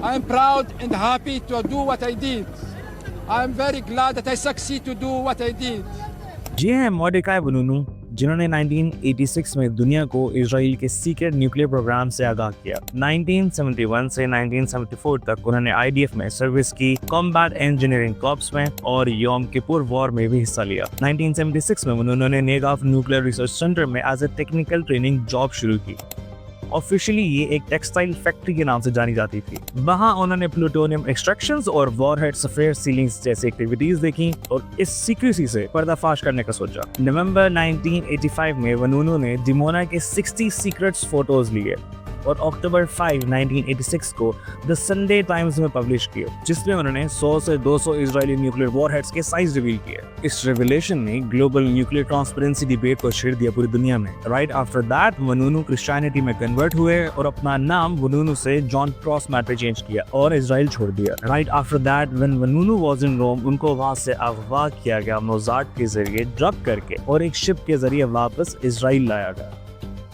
I am proud and happy to do what I did. I am very glad that I succeed to do what I did. ये हैं मॉर्डेकाई वनूनू, जिन्होंने 1986 में दुनिया को Israel के secret nuclear programme से आगाह किया। 1971 से 1974 तक उन्होंने आईडीएफ में सर्विस की, कॉम्बैट इंजीनियरिंग कॉर्प्स में और योम किपुर वॉर में भी हिस्सा लिया। 1976 में उन्होंने नेगाफ न्यूक्लियर रिसर्च सेंटर में as a technical training job शुरू की। ऑफिशियली ये एक टेक्सटाइल फैक्ट्री के नाम से जानी जाती थी। वहाँ उन्होंने प्लूटोनियम एक्सट्रैक्शंस और वॉरहेड सफेयर सीलिंग्स जैसी एक्टिविटीज देखी और इस सीक्रेसी से पर्दाफाश करने का सोचा। नवंबर 1985 में वनूनू ने डिमोना के 60 सीक्रेट्स फोटोज लिए और अक्टूबर 5, 1986 को द संडे टाइम्स में पब्लिश किए, जिसमें उन्होंने 100 से 200 इजरायली न्यूक्लियर वॉरहेड्स के साइज रिवील किए। इस रिवीलेशन ने ग्लोबल न्यूक्लियर ट्रांसपेरेंसी डिबेट को छेड़ दिया पूरी दुनिया में। राइट आफ्टर दैट वनूनू क्रिश्चियनिटी में कन्वर्ट हुए और अपना नाम वनूनू से जॉन क्रॉसमैट पे चेंज किया और इजराइल छोड़ दिया। Right after that when Vanunu was in Rome, उनको वहां से अगवा किया गया मोज़ार्ट के जरिए ड्रग करके और एक शिप के जरिए वापस इजराइल लाया गया।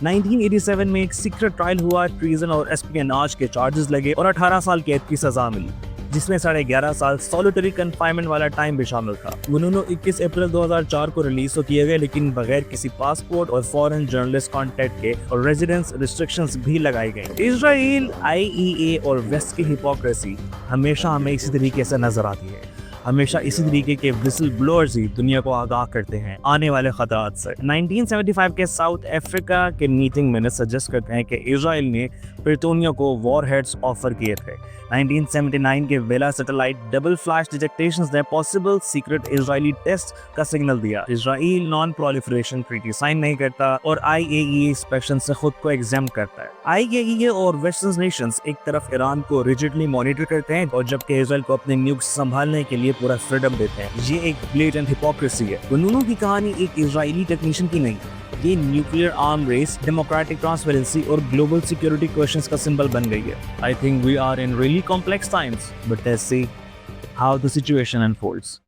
1987 में एक सीक्रेट ट्रायल हुआ, ट्रीजन और एस्पियनाज के चार्जेस लगे और 18 साल कैद की सजा मिली, जिसमें 11.5 साल सॉलिटरी कन्फाइनमेंट वाला टाइम भी शामिल था। वनूनू 21 अप्रैल 2004 को रिलीज तो किए गए, लेकिन बगैर किसी पासपोर्ट और फॉरेन जर्नलिस्ट कॉन्टैक्ट के और रेजिडेंस रिस्ट्रिक्शंस भी लगाई गई। इजराइल, आईईए और वेस्ट की हिपोक्रेसी हमेशा हमें इसी तरीके से नजर आती है। हमेशा इसी तरीके के विसल ब्लोअर्स ही दुनिया को आगाह करते हैं आने वाले खतरात से। 1975 के साउथ अफ्रीका के मीटिंग मिनट्स सजेस्ट करते हैं कि इजराइल ने प्लूटोनियम को वॉरहेड्स ऑफर किए थे। 1979 के वेला सैटेलाइट डबल फ्लैश डिटेक्टेशंस ने पॉसिबल सीक्रेट इजरायली टेस्ट का सिग्नल दिया। Israel non proliferation treaty sign नहीं करता और आईएईए इंस्पेक्शन से खुद को एग्जाम करता है। आईएईए और वेस्टर्न नेशंस एक तरफ ईरान को रिजिडली मॉनिटर करते हैं और जबकि इजराइल को अपने न्यूक्लियर संभालने के लिए पूरा फ्रीडम देते हैं। ये एक ब्लेटेंट हिपोक्रेसी है। वनूनू की कहानी एक इजरायली टेक्नीशियन की नहीं, ये nuclear arm race, democratic transparency और ग्लोबल सिक्योरिटी क्वेश्चंस का सिंबल बन गई है। I think we are in really complex times, but let's see how the situation unfolds.